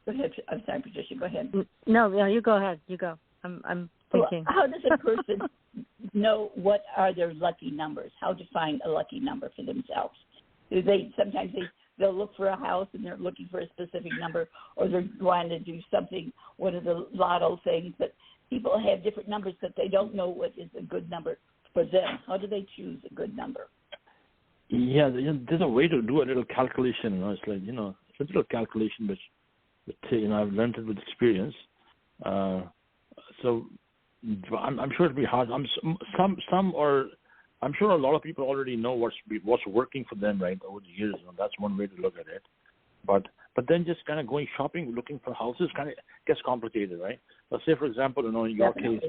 Go ahead. I'm sorry, Patricia. Go ahead. No, you go ahead. You go. I'm thinking. Well, how does a person know what are their lucky numbers? How to find a lucky number for themselves? Sometimes they'll look for a house and they're looking for a specific number, or they're wanting to do something, one of the lotto things. But people have different numbers that they don't know what is a good number for them. How do they choose a good number? Yeah, there's a way to do a little calculation. It's like it's a little calculation, but I've learned it with experience. So I'm sure it'll be hard. I'm sure a lot of people already know what's working for them, right, over the years. That's one way to look at it. But then just kind of going shopping, looking for houses, kind of gets complicated, right? Let's say, for example, in your case,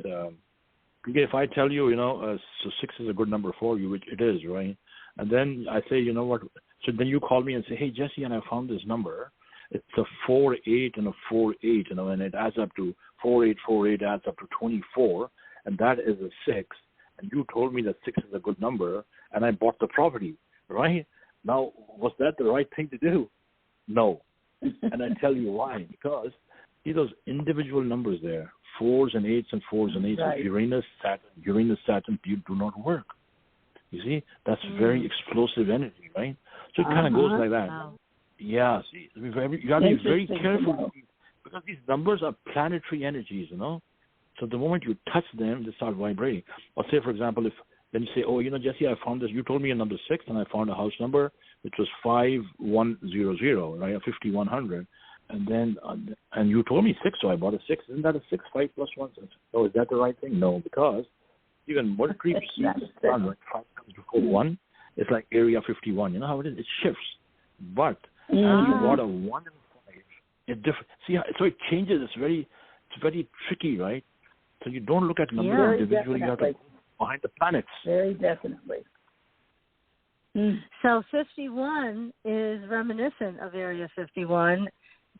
if I tell you, so 6 is a good number for you, which it is, right? And then I say, what? So then you call me and say, hey, Jesse, and I found this number. It's a 4-8 and a 4-8, and it adds up to 4-8 adds up to 24. and that is a 6, and you told me that 6 is a good number, and I bought the property, right? Now, was that the right thing to do? No. And I tell you why. Because see those individual numbers there, 4s and 8s and 4s and 8s, right. Uranus, Saturn, do not work. You see, that's very explosive energy, right? So it kind of goes like that. Wow. Yeah, see, you got to be very careful because these numbers are planetary energies, you know. So the moment you touch them, they start vibrating. Or say, for example, if then you say, oh, you know, Jesse, I found this. You told me a number 6, and I found a house number which was 5100, right, or 5100, and then and you told me 6, so I bought a 6. Isn't that a 6? 5 plus 1. So is that the right thing? No, because even what creeps when 5 comes before 1, it's like area 51. You know how it is? It shifts. But if you bought a 1 and 5, it different. See, so it changes. It's very tricky, right? So you don't look at numbers individually. You have to go behind the planets. Very definitely. So 51 is reminiscent of Area 51,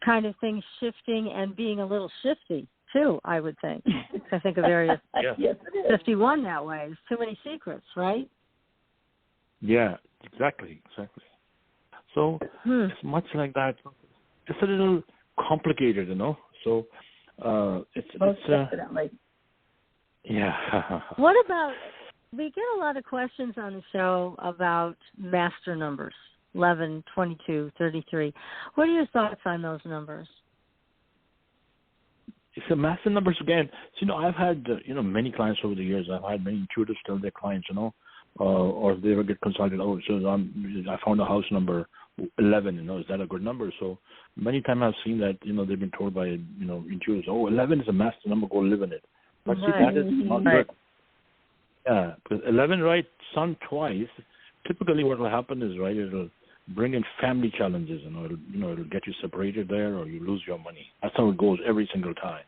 kind of things shifting and being a little shifty, too, I would think. I think of Area 51 that way. There's too many secrets, right? Yeah, exactly. So it's much like that. It's a little complicated, you know. So it's definitely. Yeah. What about, we get a lot of questions on the show about master numbers, 11, 22, 33. What are your thoughts on those numbers? It's a master numbers again. So, you know, I've had, many clients over the years. I've had many intuitives tell their clients, you know, or if they ever get consulted, I found a house number 11, you know, is that a good number? So many times I've seen that, you know, they've been told by, intuitives, 11 is a master number, go live in it. But see, that is not good. Yeah, because 11, right, sun twice, typically what will happen is, right, it'll bring in family challenges, it'll get you separated there or you lose your money. That's how it goes every single time,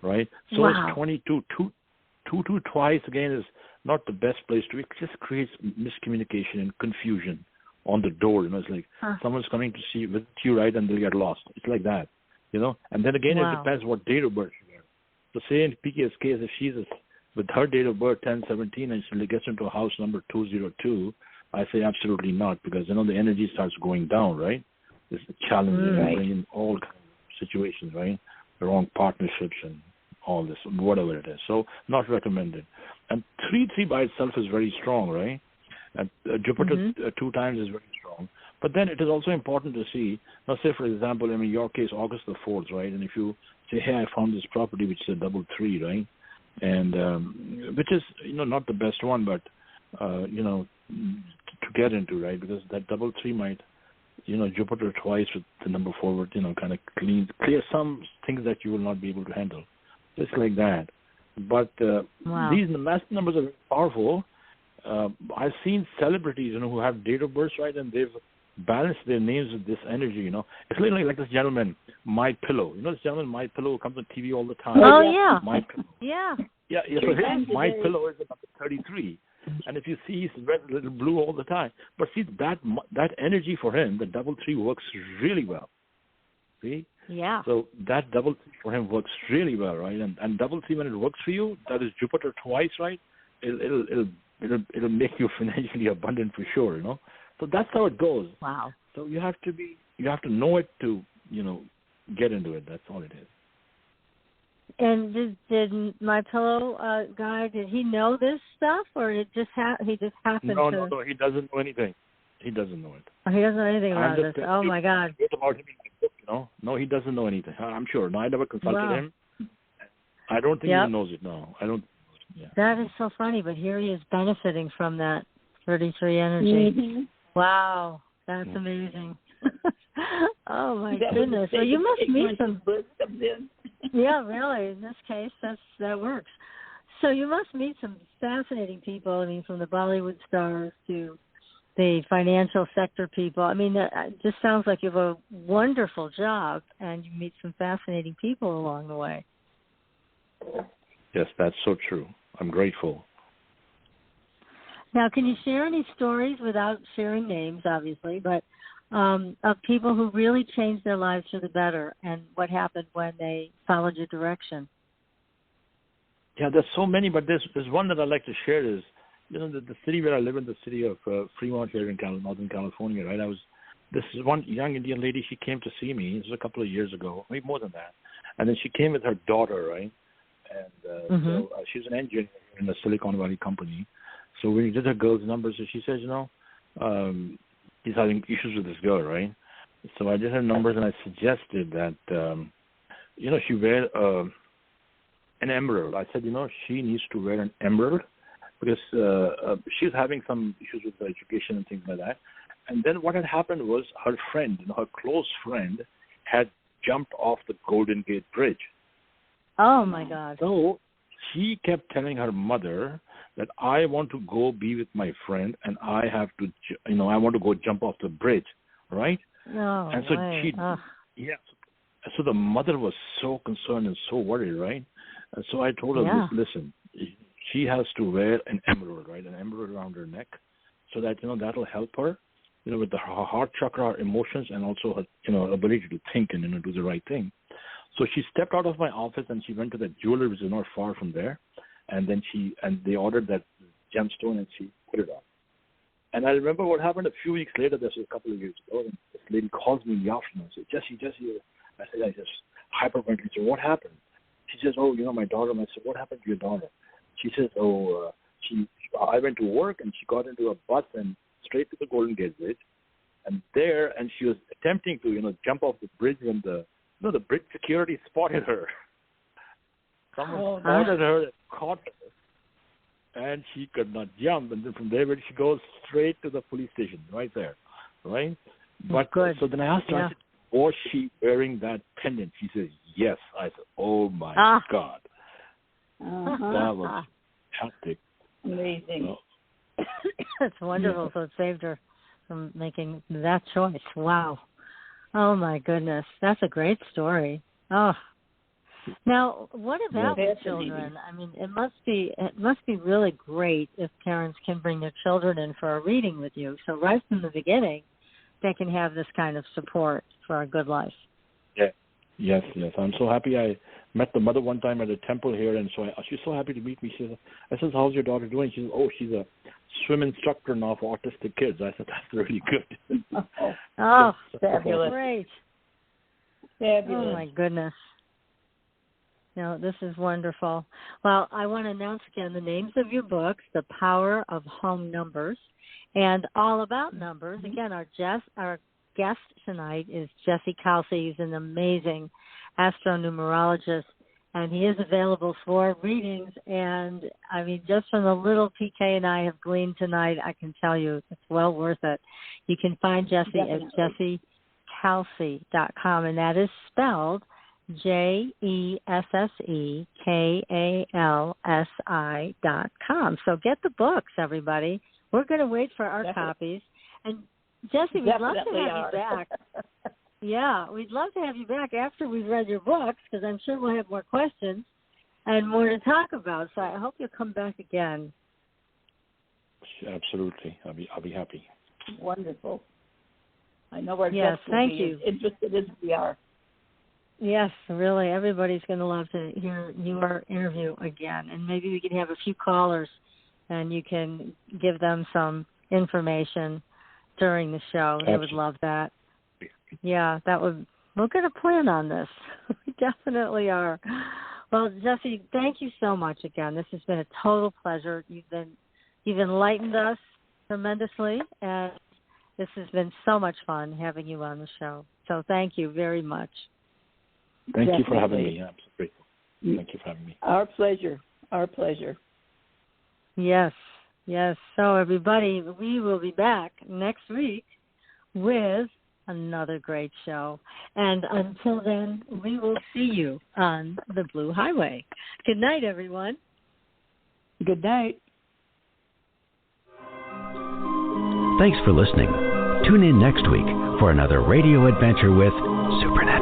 right? So it's 22, two twice, again, is not the best place to be. It just creates miscommunication and confusion on the door, it's like someone's coming to see with you, right, and they'll get lost. It's like that, and then again, it depends what date of birth you are. So say in PK's case, if she's with her date of birth, 1017, and she gets into a house number 202, I say absolutely not, because, the energy starts going down, right? It's challenging, bringing all kinds of situations, right? The wrong partnerships and all this, whatever it is. So not recommended. And 3 by itself is very strong, right? And Jupiter 2 times is very strong. But then it is also important to see, now say, for example, in your case, August the 4th, right? And if you say, hey, I found this property which is a 3, right? And which is, not the best one, but, to get into, right? Because that 3 might, Jupiter twice with the number forward, kind of clear some things that you will not be able to handle. Just like that. But these master numbers are very powerful. I've seen celebrities, who have date of birth, right, and they've balanced their names with this energy, It's literally like this gentleman, My Pillow. This gentleman, My Pillow, comes on TV all the time. Oh, yeah. My Pillow. Yeah. Yeah, so his My Pillow is number 33. And if you see, he's red, little blue all the time. But see, that energy for him, the 3 works really well. See? Yeah. So that 3 for him works really well, right? And 3, when it works for you, that is Jupiter twice, right? It'll make you financially abundant for sure, So that's how it goes. Wow. So you have to know it to, get into it. That's all it is. And did My Pillow guy, did he know this stuff, or he just happened to? No, he doesn't know anything. He doesn't know it. Oh, he doesn't know anything about this. Oh my God. About him in my book, No, he doesn't know anything. I'm sure. No, I never consulted him. I don't think he knows it. No, I don't. Yeah. That is so funny, but here he is benefiting from that 33 energy. Mm-hmm. Wow, that's amazing. Oh my goodness! So you must meet some. Yeah, really. In this case, that works. So you must meet some fascinating people. I mean, from the Bollywood stars to the financial sector people. I mean, it just sounds like you have a wonderful job, and you meet some fascinating people along the way. Yes, that's so true. I'm grateful. Now, can you share any stories without sharing names, obviously, but of people who really changed their lives for the better and what happened when they followed your direction? Yeah, there's so many, but there's one that I'd like to share is, the city where I live in, the city of Fremont here in Northern California, right? This is one young Indian lady, she came to see me. This was a couple of years ago, maybe more than that. And then she came with her daughter, right? And so she's an engineer in a Silicon Valley company. So we did her girl's numbers, and she says, he's having issues with this girl, right? So I did her numbers, and I suggested that, she wear an emerald. I said, she needs to wear an emerald because she's having some issues with her education and things like that. And then what had happened was her friend, her close friend, had jumped off the Golden Gate Bridge. Oh, my God. So she kept telling her mother that I want to go be with my friend and I have to, I want to go jump off the bridge, right? No and so way. So the mother was so concerned and so worried, right? And so I told her, listen, she has to wear an emerald, right? An emerald around her neck so that, that'll help her, with her heart chakra, her emotions, and also her, ability to think and, do the right thing. So she stepped out of my office and she went to that jeweler, which is not far from there. And then they ordered that gemstone and she put it on. And I remember what happened a few weeks later, this was a couple of years ago, and this lady calls me in the afternoon and said, Jesse, I just hyperventilated. I said, what happened? She says, my daughter. I said, what happened to your daughter? She says, I went to work and she got into a bus and straight to the Golden Gate Bridge. And she was attempting to, jump off the bridge when the bridge security spotted her. Someone spotted her and caught her. And she could not jump. And then from there, she goes straight to the police station right there, right? But so then I asked her, I said, was she wearing that pendant? She said, yes. I said, oh, my God. That was fantastic. Amazing. That's wonderful. So it saved her from making that choice. Wow. Oh, my goodness. That's a great story. Oh. Now, what about the children? I mean, it must be really great if parents can bring their children in for a reading with you. So right from the beginning, they can have this kind of support for a good life. Yeah. Yes. I'm so happy. I met the mother one time at a temple here, and so she's so happy to meet me. I said, how's your daughter doing? She says, she's a swim instructor now for autistic kids. I said, that's really good. Oh, fabulous. Great. Fabulous. Oh, my goodness. This is wonderful. Well, I want to announce again the names of your books, The Power of Home Numbers, and All About Numbers. Again, our guest tonight is Jesse Kalsi. He's an amazing astronumerologist, and he is available for readings. And, I mean, just from the little PK and I have gleaned tonight, I can tell you it's well worth it. You can find Jesse at jessekalsi.com, and that is spelled JESSEKALSI.com. So get the books, everybody. We're going to wait for our copies. And Jesse, we'd love to have you back. Yeah, we'd love to have you back after we've read your books, because I'm sure we'll have more questions and more to talk about. So I hope you'll come back again. Absolutely. I'll be happy. Wonderful. I know our guests will be as interested as we are. Yes, really. Everybody's going to love to hear your interview again. And maybe we can have a few callers and you can give them some information during the show. They would love that. Yeah, we're going to plan on this. We definitely are. Well, Jesse, thank you so much again. This has been a total pleasure. You've enlightened us tremendously, and this has been so much fun having you on the show. So thank you very much. Thank you for having me. I'm so grateful. Thank you for having me. Our pleasure. Our pleasure. Yes. So, everybody, we will be back next week with another great show. And until then, we will see you on the Blue Highway. Good night, everyone. Good night. Thanks for listening. Tune in next week for another radio adventure with Supernatural.